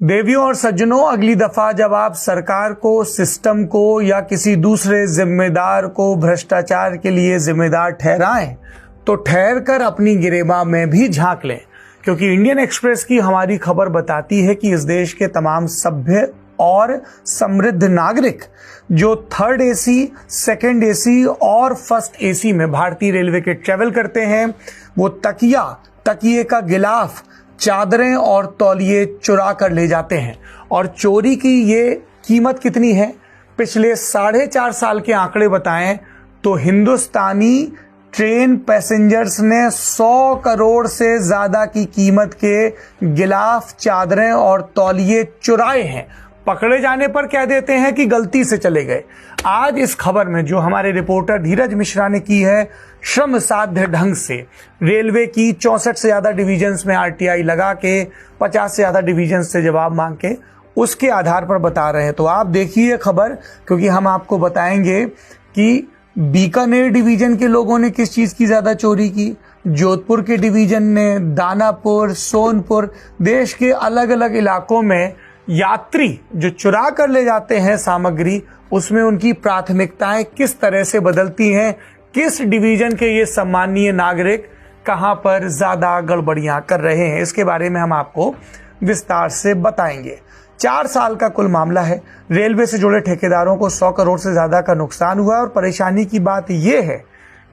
देवियों और सज्जनों, अगली दफा जब आप सरकार को, सिस्टम को या किसी दूसरे जिम्मेदार को भ्रष्टाचार के लिए जिम्मेदार ठहराएं तो ठहर कर अपनी गिरेबां में भी झांक लें, क्योंकि इंडियन एक्सप्रेस की हमारी खबर बताती है कि इस देश के तमाम सभ्य और समृद्ध नागरिक जो थर्ड एसी, सेकंड एसी और फर्स्ट एसी में भारतीय रेलवे के ट्रेवल करते हैं, वो तकिए का गिलाफ, चादरें और तौलिए चुरा कर ले जाते हैं। और चोरी की ये कीमत कितनी है? पिछले 4.5 साल के आंकड़े बताएं तो हिंदुस्तानी ट्रेन पैसेंजर्स ने 100 करोड़ से ज्यादा की कीमत के गिलाफ, चादरें और तौलिए चुराए हैं। पकड़े जाने पर कह देते हैं कि गलती से चले गए। आज इस खबर में जो हमारे रिपोर्टर धीरज मिश्रा ने की है, श्रम साध्य ढंग से रेलवे की 64 से ज्यादा डिवीजन्स में आरटीआई लगा के 50 से ज्यादा डिवीजन्स से जवाब मांग के उसके आधार पर बता रहे हैं। तो आप देखिए खबर, क्योंकि हम आपको बताएंगे कि बीकानेर डिवीजन के लोगों ने किस चीज की ज्यादा चोरी की, जोधपुर के डिवीजन ने, दानापुर, सोनपुर, देश के अलग अलग इलाकों में यात्री जो चुरा कर ले जाते हैं सामग्री, उसमें उनकी प्राथमिकताएं किस तरह से बदलती हैं, किस डिवीजन के ये सम्मानीय नागरिक कहां पर ज्यादा गड़बड़ियां कर रहे हैं, इसके बारे में हम आपको विस्तार से बताएंगे। 4 साल का कुल मामला है। रेलवे से जुड़े ठेकेदारों को 100 करोड़ से ज्यादा का नुकसान हुआ। और परेशानी की बात यह है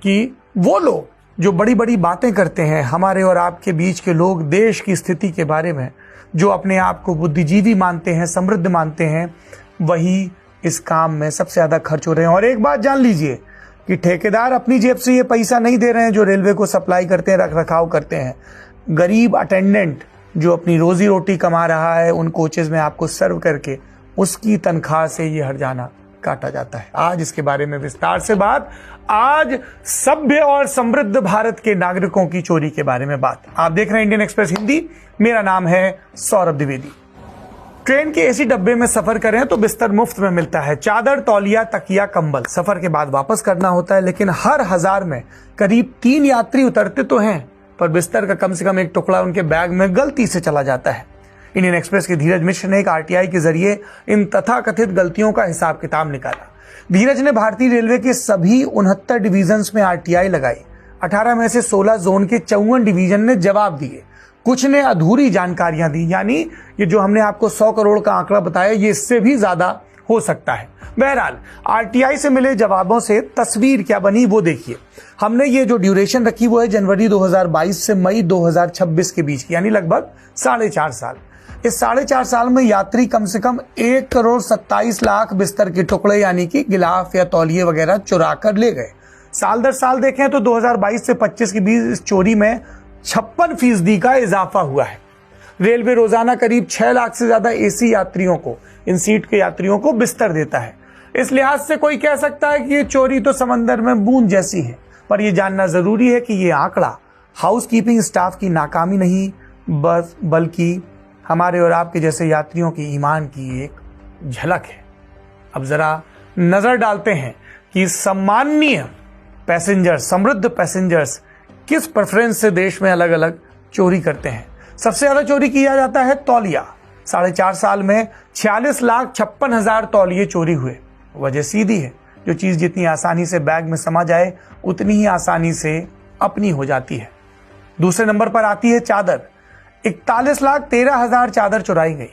कि वो लोग जो बड़ी बड़ी बातें करते हैं, हमारे और आपके बीच के लोग देश की स्थिति के बारे में, जो अपने आप को बुद्धिजीवी मानते हैं, समृद्ध मानते हैं, वही इस काम में सबसे ज्यादा खर्च हो रहे हैं। और एक बात जान लीजिए कि ठेकेदार अपनी जेब से ये पैसा नहीं दे रहे हैं जो रेलवे को सप्लाई करते हैं, रख रखाव करते हैं। गरीब अटेंडेंट जो अपनी रोजी रोटी कमा रहा है उन कोचेज में आपको सर्व करके उसकी तनख्वाह से ये हर्जाना काटा जाता है। आज इसके बारे में विस्तार से बात, आज सभ्य और समृद्ध भारत के नागरिकों की चोरी के बारे में बात। आप देख रहे हैं इंडियन एक्सप्रेस हिंदी, मेरा नाम है सौरभ द्विवेदी। ट्रेन के एसी डब्बे में सफर करें तो बिस्तर मुफ्त में मिलता है, चादर, तौलिया, तकिया, कंबल सफर के बाद वापस करना होता है। लेकिन हर 1000 में करीब 3 यात्री उतरते तो हैं, पर बिस्तर का कम से कम एक टुकड़ा उनके बैग में गलती से चला जाता है। इंडियन एक्सप्रेस के धीरज मिश्र ने एक आरटीआई के जरिए इन तथाकथित गलतियों का हिसाब किताब निकाला। धीरज ने भारतीय रेलवे के सभी 69 डिवीजन में आरटीआई लगाई। 18 में से 16 जोन के 54 डिवीजन ने जवाब दिए, कुछ ने अधूरी जानकारियां दी, यानी ये जो हमने आपको 100 करोड़ का आंकड़ा बताया ये इससे भी ज्यादा हो सकता है। बहरहाल आरटीआई से मिले जवाबों से तस्वीर क्या बनी वो देखिए। हमने ये जो ड्यूरेशन रखी वो है जनवरी 2022 से मई 2026 के बीच की, यानी लगभग 4.5 साल। इस 4.5 साल में यात्री कम से कम 1,27,00,000 बिस्तर के टुकड़े यानी कि गिलाफ या तौलिए वगैरह चुरा कर ले गए। साल दर साल देखें तो 2022 से 25 के बीच इस चोरी में 56% का इजाफा हुआ है। रेलवे रोजाना करीब 6 लाख से ज्यादा एसी यात्रियों को, इन सीट के यात्रियों को बिस्तर देता है। इस लिहाज से कोई कह सकता है कि ये चोरी तो समंदर में बूंद जैसी है, पर यह जानना जरूरी है कि ये आंकड़ा हाउसकीपिंग स्टाफ की नाकामी नहीं, बल्कि हमारे और आपके जैसे यात्रियों की ईमान की एक झलक है। अब जरा नजर डालते हैं कि सम्माननीय पैसेंजर्स, समृद्ध पैसेंजर्स किस प्रेफरेंस से देश में अलग अलग चोरी करते हैं। सबसे ज्यादा चोरी किया जाता है तौलिया। 4.5 साल में 46,56,000 तौलिए चोरी हुए। वजह सीधी है, जो चीज जितनी आसानी से बैग में समा जाए उतनी ही आसानी से अपनी हो जाती है। दूसरे नंबर पर आती है चादर। 41,13,000 चादर चुराई गई।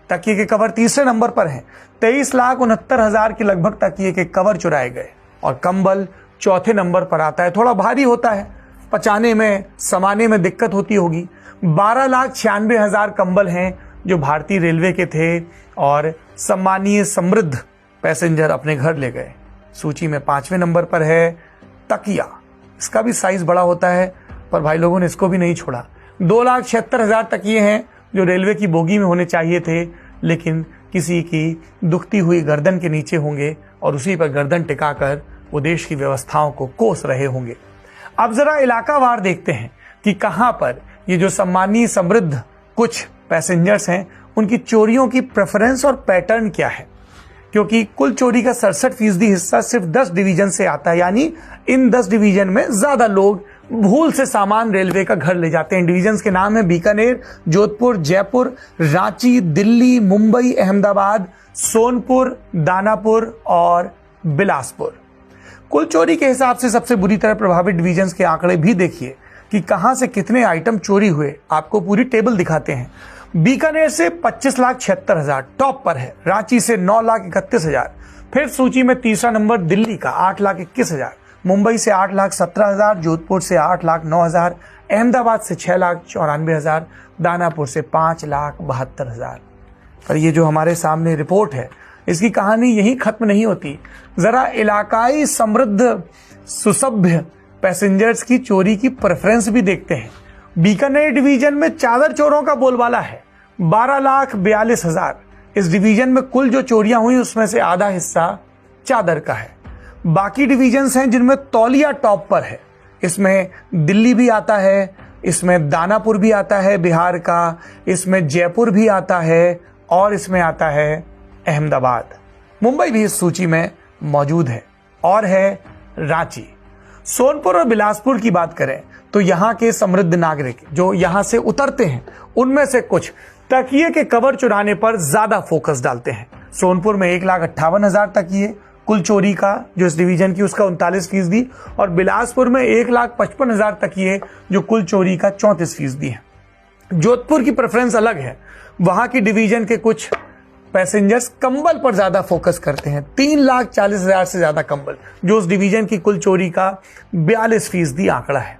तकिए के कवर तीसरे नंबर पर हैं। 23,69,000 के लगभग तकिए के कवर चुराए गए। और कंबल चौथे नंबर पर आता है। थोड़ा भारी होता है, पचाने में, समाने में दिक्कत होती होगी। 12,96,000 कंबल हैं जो भारतीय रेलवे के थे और सम्मानीय समृद्ध पैसेंजर अपने घर ले गए। सूची में 5वें नंबर पर है तकिया। इसका भी साइज बड़ा होता है, पर भाई लोगों ने इसको भी नहीं छोड़ा। 2,76,000 तकिए हैं जो रेलवे की बोगी में होने चाहिए थे, लेकिन किसी की दुखती हुई गर्दन के नीचे होंगे और उसी पर गर्दन टिकाकर वो देश की व्यवस्थाओं को कोस रहे होंगे। अब जरा इलाकावार देखते हैं कि कहां पर ये जो सम्मानीय समृद्ध कुछ पैसेंजर्स हैं उनकी चोरियों की प्रेफरेंस और पैटर्न क्या है। क्योंकि कुल चोरी का 67% हिस्सा सिर्फ 10 डिवीजन से आता है, यानी इन 10 डिवीजन में ज्यादा लोग भूल से सामान रेलवे का घर ले जाते हैं। डिवीजन्स के नाम है बीकानेर, जोधपुर, जयपुर, रांची, दिल्ली, मुंबई, अहमदाबाद, सोनपुर, दानापुर और बिलासपुर। कुल चोरी के हिसाब से सबसे बुरी तरह प्रभावित डिवीजन्स के आंकड़े भी देखिए कि कहां से कितने आइटम चोरी हुए। आपको पूरी टेबल दिखाते हैं। बीकानेर से 25,76,000 टॉप पर है, रांची से 9,31,000, फिर सूची में तीसरा नंबर दिल्ली का 8,21,000, मुंबई से 8,17,000, जोधपुर से 8,09,000, अहमदाबाद से 6,94,000, दानापुर से 5,72,000। पर ये जो हमारे सामने रिपोर्ट है, इसकी कहानी यही खत्म नहीं होती। जरा इलाकाई समृद्ध सुसभ्य पैसेंजर्स की चोरी की प्रेफरेंस भी देखते हैं। बीकानेर डिवीजन में चादर चोरों का बोलबाला है, 12,42,000। इस डिवीजन में कुल जो चोरियां हुई उसमें से आधा हिस्सा चादर का है। बाकी डिवीजन्स हैं जिनमें तौलिया टॉप पर है। इसमें दिल्ली भी आता है, इसमें दानापुर भी आता है बिहार का, इसमें जयपुर भी आता है और इसमें आता है अहमदाबाद। मुंबई भी इस सूची में मौजूद है और है रांची। सोनपुर और बिलासपुर की बात करें तो यहाँ के समृद्ध नागरिक जो यहाँ से उतरते हैं उनमें से कुछ तकिए के कवर चुराने पर ज्यादा फोकस डालते हैं। सोनपुर में 1,58,000 तकिए कुल चोरी का जो इस डिवीजन की उसका 39% और बिलासपुर में 1,55,000 तकिए जो कुल चोरी का 34% है। जोधपुर की प्रेफरेंस अलग है। वहां की डिवीजन के कुछ पैसेंजर्स कंबल पर ज्यादा फोकस करते हैं। 3,40,000 से ज्यादा कंबल जो उस डिवीजन की कुल चोरी का 42% आंकड़ा है।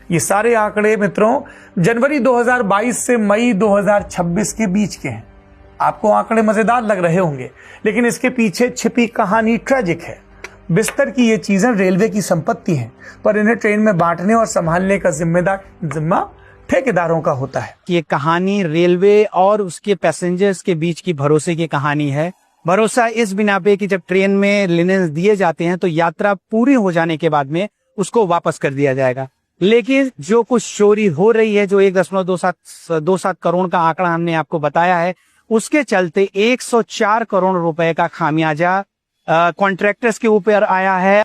ये सारे आंकड़े मित्रों जनवरी 2022 से मई 2026 के बीच के हैं। आपको आंकड़े मजेदार लग रहे होंगे, लेकिन इसके पीछे छिपी कहानी ट्रेजिक है। बिस्तर की ये चीजें रेलवे की संपत्ति हैं, पर इन्हें ट्रेन में बांटने और संभालने का जिम्मा ठेकेदारों का होता है। ये कहानी रेलवे और उसके पैसेंजर्स के बीच की भरोसे की कहानी है। भरोसा इस बिना पे कि जब ट्रेन में लिनेंस दिए जाते हैं तो यात्रा पूरी हो जाने के बाद में उसको वापस कर दिया जाएगा। लेकिन जो कुछ चोरी हो रही है, जो 1.27 करोड़ का आंकड़ा हमने आपको बताया है, उसके चलते 104 करोड़ रुपए का खामियाजा कॉन्ट्रैक्टर्स के ऊपर आया है।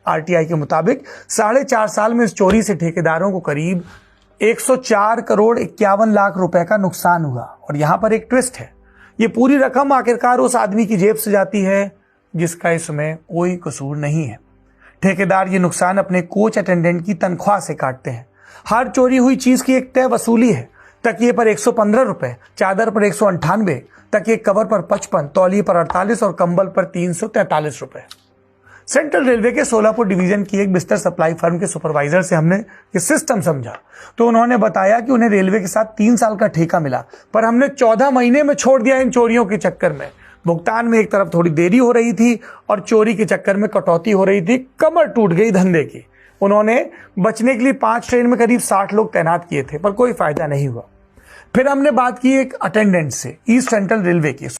आरटीआई के मुताबिक 4.5 साल में इस चोरी से ठेकेदारों को करीब 104 करोड़ 51 लाख रुपए का नुकसान हुआ। और यहां पर एक ट्विस्ट है, ये पूरी रकम आखिरकार उस आदमी की जेब से जाती है जिसका इसमें कोई कसूर नहीं है। ठेकेदार ये नुकसान अपने कोच अटेंडेंट की तनख्वाह से काटते हैं। हर चोरी हुई चीज की एक तय वसूली है। तकिए पर 115 रुपए, चादर पर 198, तकिए कवर पर 55, तौलिए पर 48 और कंबल पर 343 रुपए। सेंट्रल रेलवे के सोलापुर डिवीजन की एक बिस्तर सप्लाई फर्म के सुपरवाइजर से हमने ये सिस्टम समझा तो उन्होंने बताया कि उन्हें रेलवे के साथ 3 साल का ठेका मिला, पर हमने 14 महीने में छोड़ दिया इन चोरियों के चक्कर में। भुगतान में एक तरफ थोड़ी देरी हो रही थी और चोरी के चक्कर में कटौती हो रही थी। कमर टूट गई धंधे की। उन्होंने बचने के लिए 5 ट्रेन में करीब 60 लोग तैनात किए थे, पर कोई फायदा नहीं हुआ। फिर हमने बात की एक अटेंडेंट से ईस्ट सेंट्रल रेलवे की।